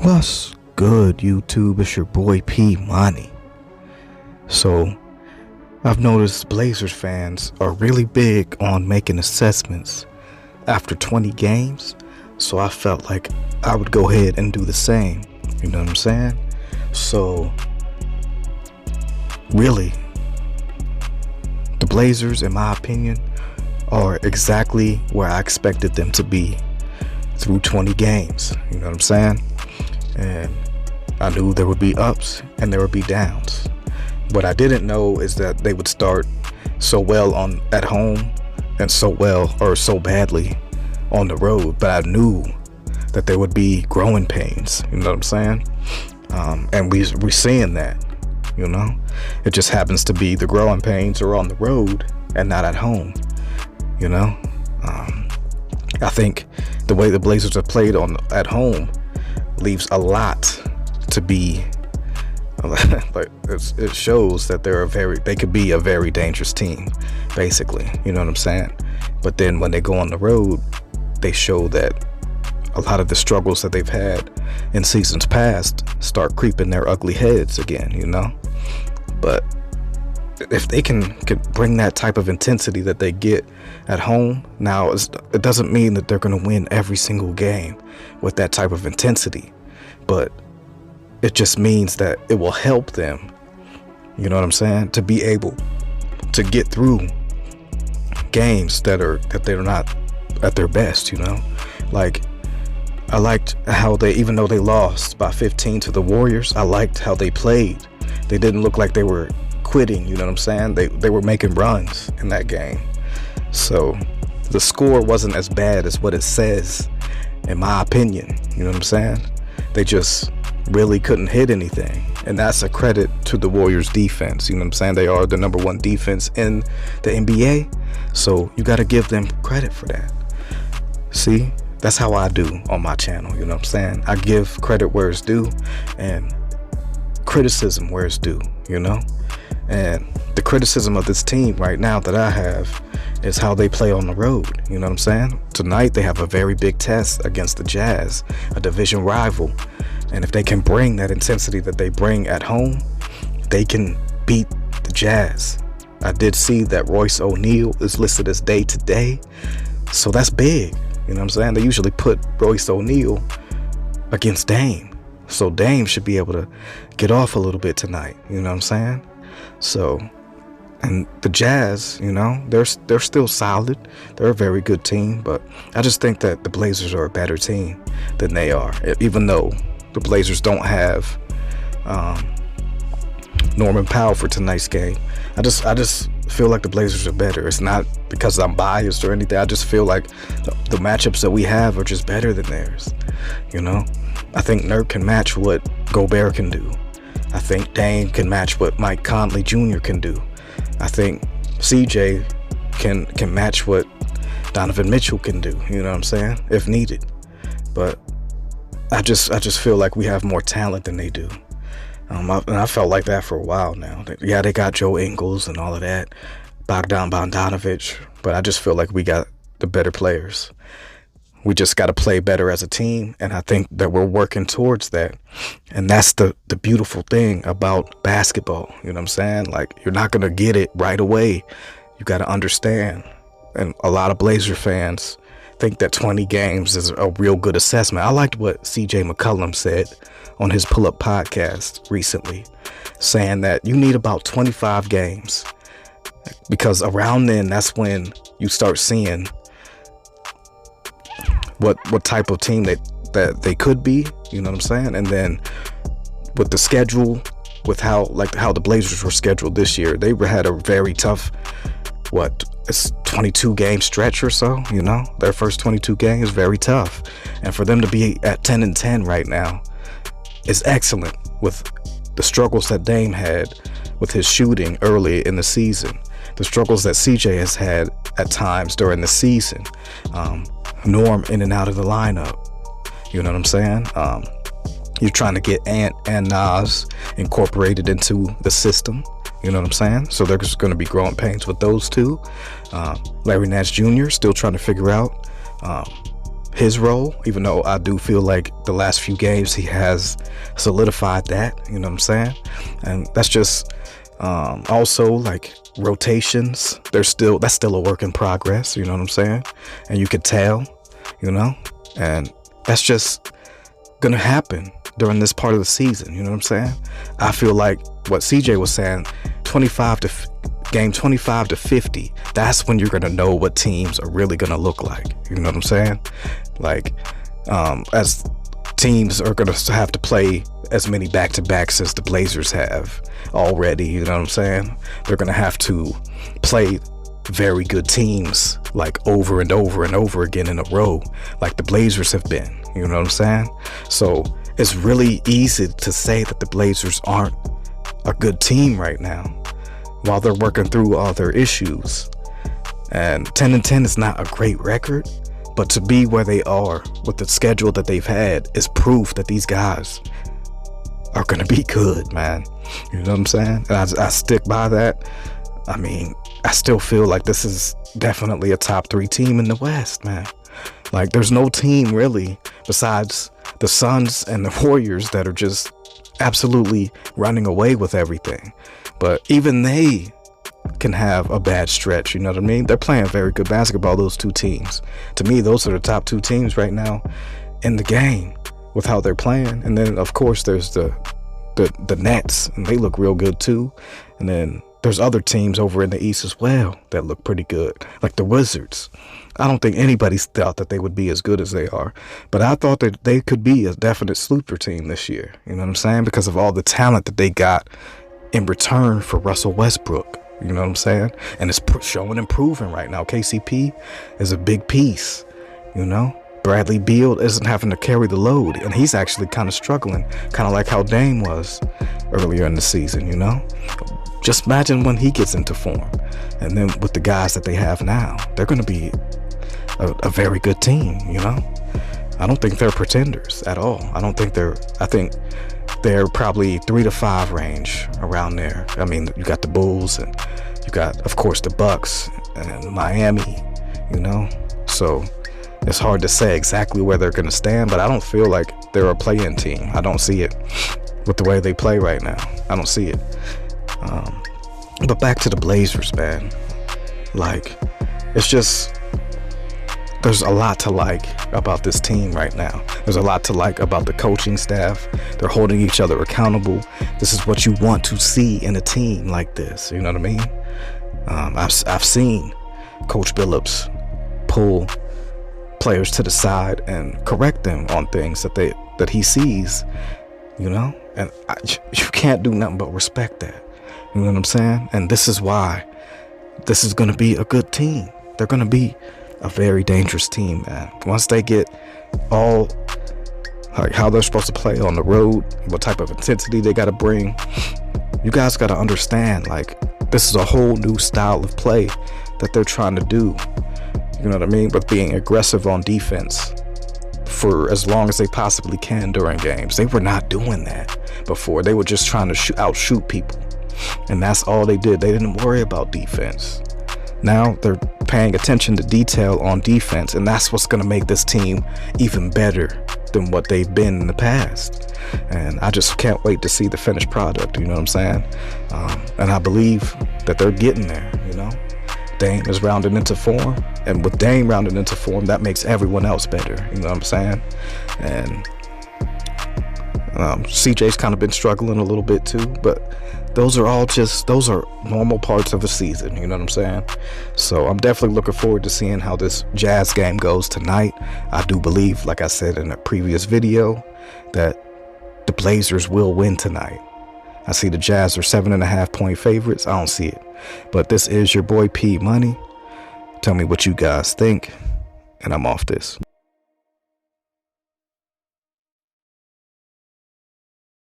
What's good, YouTube? It's your boy P Money. So, I've noticed Blazers fans are really big on making assessments after 20 games. So I felt like I would go ahead and do the same. You know what I'm saying? So, really, the Blazers, in my opinion, are exactly where I expected them to be through 20 games. You know what I'm saying? And I knew there would be ups and there would be downs. What I didn't know is that they would start so well at home and so badly on the road. But I knew that there would be growing pains. You know what I'm saying? And we're seeing that. You know, it just happens to be the growing pains are on the road and not at home. You know, I think the way the Blazers have played at home leaves a lot to be, but it shows that they could be a very dangerous team, basically. You know what I'm saying? But then when they go on the road, they show that a lot of the struggles that they've had in seasons past start creeping their ugly heads again, you know? But if they can bring that type of intensity that they get at home, now it doesn't mean that they're going to win every single game with that type of intensity, but it just means that it will help them, you know what I'm saying, to be able to get through games that they're not at their best, you know? Like, I liked how even though they lost by 15 to the Warriors, I liked how they played. They didn't look like they were quitting, you know what I'm saying? They were making runs in that game. So the score wasn't as bad as what it says, in my opinion. You know what I'm saying? They just really couldn't hit anything, and that's a credit to the Warriors defense. You know what I'm saying? They are the number one defense in the NBA, so you got to give them credit for that. See, that's how I do on my channel. You know what I'm saying? I give credit where it's due and criticism where it's due, you know? And the criticism of this team right now that I have is how they play on the road. You know what I'm saying? Tonight they have a very big test against the Jazz, a division rival. And if they can bring that intensity that they bring at home, they can beat the Jazz. I did see that Royce O'Neal is listed as day to day. So that's big. You know what I'm saying? They usually put Royce O'Neal against Dame. So Dame should be able to get off a little bit tonight. You know what I'm saying? So, and the Jazz, you know, they're still solid. They're a very good team, but I just think that the Blazers are a better team than they are. Even though the Blazers don't have Norman Powell for tonight's game, I just feel like the Blazers are better. It's not because I'm biased or anything. I just feel like the matchups that we have are just better than theirs. You know, I think Nurk can match what Gobert can do. I think Dame can match what Mike Conley Jr. can do. I think CJ can match what Donovan Mitchell can do. You know what I'm saying? If needed. But I just feel like we have more talent than they do. And I felt like that for a while now. Yeah, they got Joe Ingles and all of that, Bogdan Bogdanovic, but I just feel like we got the better players. We just got to play better as a team, and I think that we're working towards that. And that's the beautiful thing about basketball. You know what I'm saying? Like, you're not going to get it right away. You got to understand. And a lot of Blazer fans think that 20 games is a real good assessment. I liked what CJ McCollum said on his Pull-Up podcast recently, saying that you need about 25 games, because around then, that's when you start seeing what type of team that they could be. You know what I'm saying? And then with the schedule, with how the Blazers were scheduled this year, they had a very tough, it's 22 game stretch or so. You know, their first 22 games, very tough, and for them to be at 10-10 right now is excellent, with the struggles that Dame had with his shooting early in the season, the struggles that CJ has had at times during the season, Norm in and out of the lineup. You know what I'm saying? You're trying to get Ant and Nas incorporated into the system. You know what I'm saying? So there's going to be growing pains with those two. Larry Nance Jr. still trying to figure out his role, even though I do feel like the last few games he has solidified that, you know what I'm saying? And that's just also like rotations. That's still a work in progress, you know what I'm saying? And you could tell, you know, and that's just gonna happen during this part of the season, you know what I'm saying? I feel like what CJ was saying, game 25 to 50, that's when you're gonna know what teams are really gonna look like, you know what I'm saying? Like as teams are gonna have to play as many back-to-backs as the Blazers have already, you know what I'm saying? They're gonna have to play very good teams like over and over and over again in a row, like the Blazers have been, you know what I'm saying? So it's really easy to say that the Blazers aren't a good team right now while they're working through all their issues. And 10-10 is not a great record, but to be where they are with the schedule that they've had is proof that these guys are going to be good, man. You know what I'm saying? And I stick by that. I mean, I still feel like this is definitely a top 3 team in the West, man. Like, there's no team really besides the Suns and the Warriors that are just absolutely running away with everything. But even they can have a bad stretch, you know what I mean? They're playing very good basketball, those two teams. To me, those are the top 2 teams right now in the game with how they're playing. And then, of course, there's the Nets, and they look real good too. And then there's other teams over in the East as well that look pretty good, like the Wizards. I don't think anybody thought that they would be as good as they are, but I thought that they could be a definite sleeper team this year. You know what I'm saying? Because of all the talent that they got in return for Russell Westbrook. You know what I'm saying? And it's showing and proving right now. KCP is a big piece, you know? Bradley Beal isn't having to carry the load, and he's actually kind of struggling, kind of like how Dame was earlier in the season, you know? Just imagine when he gets into form. And then with the guys that they have now, they're going to be a very good team, you know? I don't think they're pretenders at all. I think they're probably 3 to 5 range around there. I mean, you got the Bulls, and you got, of course, the Bucks and Miami, you know? So it's hard to say exactly where they're going to stand, but I don't feel like they're a play-in team. I don't see it with the way they play right now. I don't see it. But back to the Blazers, man. Like, it's just, there's a lot to like about this team right now. There's a lot to like about the coaching staff. They're holding each other accountable. This is what you want to see in a team like this. You know what I mean? I've seen Coach Billups pull players to the side and correct them on things that he sees, you know? And you can't do nothing but respect that. You know what I'm saying? And this is why this is going to be a good team. They're going to be a very dangerous team, man. Once they get all like how they're supposed to play on the road, what type of intensity they got to bring, you guys got to understand, like, this is a whole new style of play that they're trying to do. You know what I mean? But being aggressive on defense for as long as they possibly can during games. They were not doing that before. They were just trying to outshoot people. And that's all they did. They didn't worry about defense. Now they're paying attention to detail on defense, and that's what's going to make this team even better than what they've been in the past. And I just can't wait to see the finished product, you know what I'm saying? And I believe that they're getting there, you know? Dame is rounding into form, and with Dame rounding into form, that makes everyone else better, you know what I'm saying? And CJ's kind of been struggling a little bit too, but those are normal parts of the season, you know what I'm saying? So I'm definitely looking forward to seeing how this Jazz game goes tonight. I do believe, like I said in a previous video, that the Blazers will win tonight. I see the Jazz are 7.5 point favorites. I don't see it. But this is your boy P Money. Tell me what you guys think, and I'm off this.